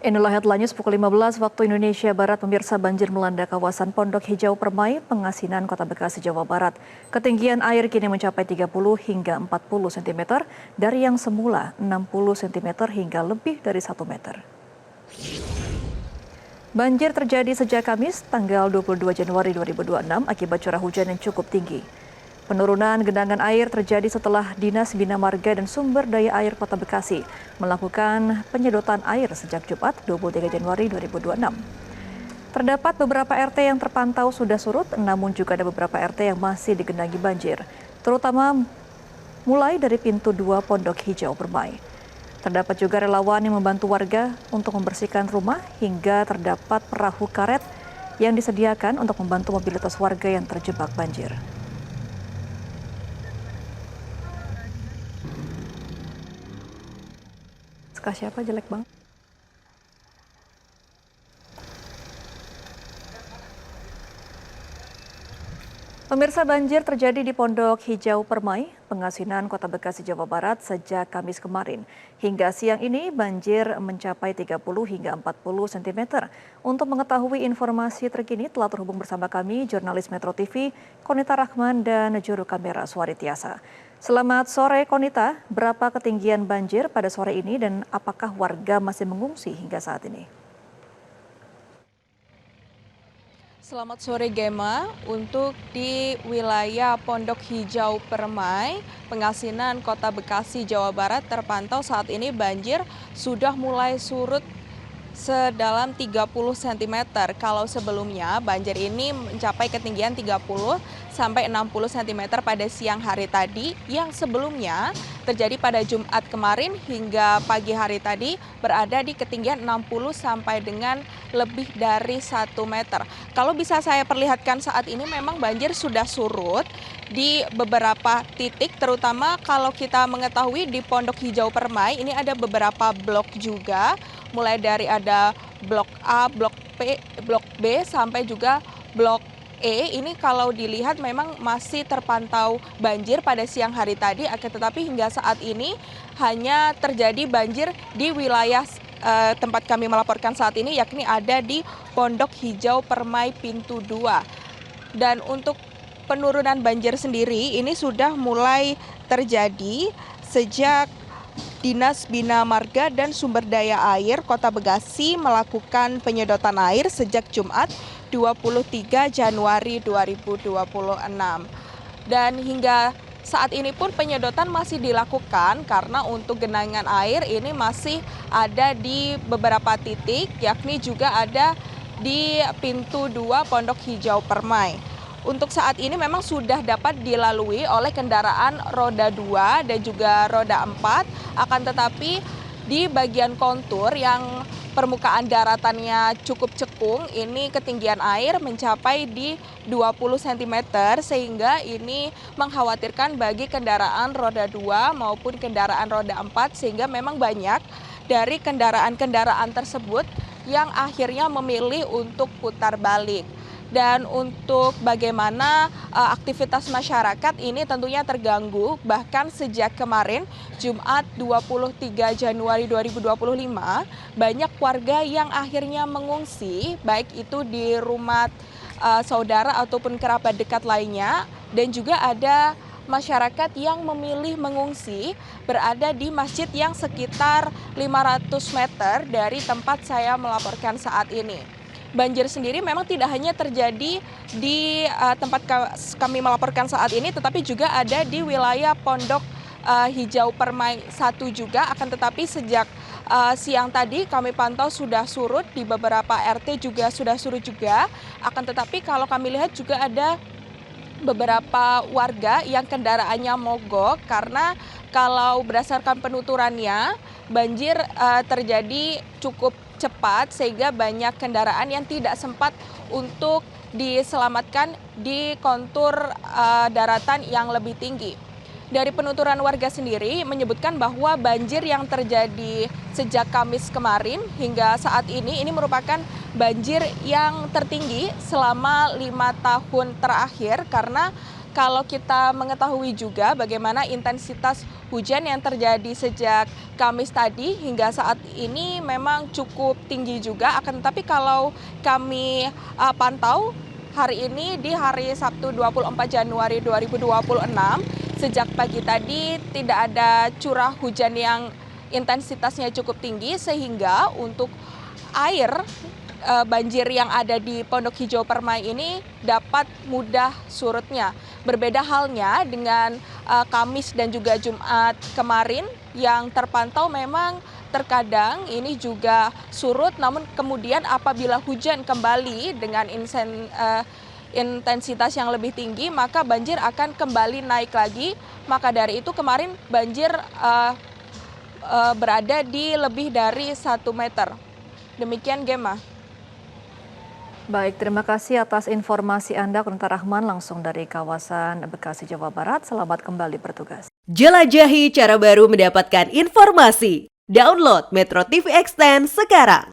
Inilah headline News pukul 15 waktu Indonesia Barat. Pemirsa, banjir melanda kawasan Pondok Hijau Permai, Pengasinan, Kota Bekasi, Jawa Barat. Ketinggian air kini mencapai 30 hingga 40 cm dari yang semula 60 cm hingga lebih dari 1 meter. Banjir terjadi sejak Kamis, tanggal 22 Januari 2026 akibat curah hujan yang cukup tinggi. Penurunan genangan air terjadi setelah Dinas Bina Marga dan Sumber Daya Air Kota Bekasi melakukan penyedotan air sejak Jumat 23 Januari 2026. Terdapat beberapa RT yang terpantau sudah surut, namun juga ada beberapa RT yang masih digenangi banjir, terutama mulai dari pintu 2 Pondok Hijau Permai. Terdapat juga relawan yang membantu warga untuk membersihkan rumah hingga terdapat perahu karet yang disediakan untuk membantu mobilitas warga yang terjebak banjir. Siapa jelek banget? Pemirsa, banjir terjadi di Pondok Hijau Permai, Pengasinan, Kota Bekasi, Jawa Barat sejak Kamis kemarin. Hingga siang ini banjir mencapai 30 hingga 40 cm. Untuk mengetahui informasi terkini telah terhubung bersama kami jurnalis Metro TV, Konita Rahman dan juru kamera Suari Tiasa. Selamat sore Konita, berapa ketinggian banjir pada sore ini dan apakah warga masih mengungsi hingga saat ini? Selamat sore Gema, untuk di wilayah Pondok Hijau Permai, Pengasinan, Kota Bekasi, Jawa Barat terpantau saat ini banjir sudah mulai surut sedalam 30 cm. Kalau sebelumnya banjir ini mencapai ketinggian 30 sampai 60 cm pada siang hari tadi, yang sebelumnya terjadi pada Jumat kemarin hingga pagi hari tadi berada di ketinggian 60 sampai dengan lebih dari 1 meter. Kalau bisa saya perlihatkan saat ini memang banjir sudah surut di beberapa titik, terutama kalau kita mengetahui di Pondok Hijau Permai ini ada beberapa blok juga, mulai dari ada blok A, blok B sampai juga blok E. Ini kalau dilihat memang masih terpantau banjir pada siang hari tadi, akan tetapi hingga saat ini hanya terjadi banjir di wilayah tempat kami melaporkan saat ini, yakni ada di Pondok Hijau Permai pintu 2. Dan untuk penurunan banjir sendiri ini sudah mulai terjadi sejak Dinas Bina Marga dan Sumber Daya Air Kota Bekasi melakukan penyedotan air sejak Jumat 23 Januari 2026. Dan hingga saat ini pun penyedotan masih dilakukan karena untuk genangan air ini masih ada di beberapa titik, yakni juga ada di pintu 2 Pondok Hijau Permai. Untuk saat ini memang sudah dapat dilalui oleh kendaraan roda 2 dan juga roda 4, akan tetapi di bagian kontur yang permukaan daratannya cukup cekung, ini ketinggian air mencapai di 20 cm sehingga ini mengkhawatirkan bagi kendaraan roda 2 maupun kendaraan roda 4, sehingga memang banyak dari kendaraan-kendaraan tersebut yang akhirnya memilih untuk putar balik. Dan untuk bagaimana aktivitas masyarakat ini tentunya terganggu, bahkan sejak kemarin Jumat 23 Januari 2025 banyak warga yang akhirnya mengungsi, baik itu di rumah saudara ataupun kerabat dekat lainnya, dan juga ada masyarakat yang memilih mengungsi berada di masjid yang sekitar 500 meter dari tempat saya melaporkan saat ini. Banjir sendiri memang tidak hanya terjadi di tempat kami melaporkan saat ini, tetapi juga ada di wilayah Pondok Hijau Permai 1 juga, akan tetapi sejak siang tadi kami pantau sudah surut, di beberapa RT juga sudah surut juga, akan tetapi kalau kami lihat juga ada beberapa warga yang kendaraannya mogok karena kalau berdasarkan penuturannya banjir terjadi cukup cepat sehingga banyak kendaraan yang tidak sempat untuk diselamatkan di kontur daratan yang lebih tinggi. Dari penuturan warga sendiri menyebutkan bahwa banjir yang terjadi sejak Kamis kemarin hingga saat ini merupakan banjir yang tertinggi selama 5 tahun terakhir, karena kalau kita mengetahui juga bagaimana intensitas hujan yang terjadi sejak Kamis tadi hingga saat ini memang cukup tinggi juga. Akan tetapi kalau kami pantau hari ini di hari Sabtu 24 Januari 2026, sejak pagi tadi tidak ada curah hujan yang intensitasnya cukup tinggi sehingga untuk air banjir yang ada di Pondok Hijau Permai ini dapat mudah surutnya. Berbeda halnya dengan Kamis dan juga Jumat kemarin yang terpantau memang terkadang ini juga surut, namun kemudian apabila hujan kembali dengan intensitas yang lebih tinggi, maka banjir akan kembali naik lagi. Maka dari itu kemarin banjir berada di lebih dari 1 meter. Demikian Gema. Baik, terima kasih atas informasi Anda, Kunta Rahman, langsung dari kawasan Bekasi, Jawa Barat. Selamat kembali bertugas. Jelajahi cara baru mendapatkan informasi. Download Metro TV Extend sekarang.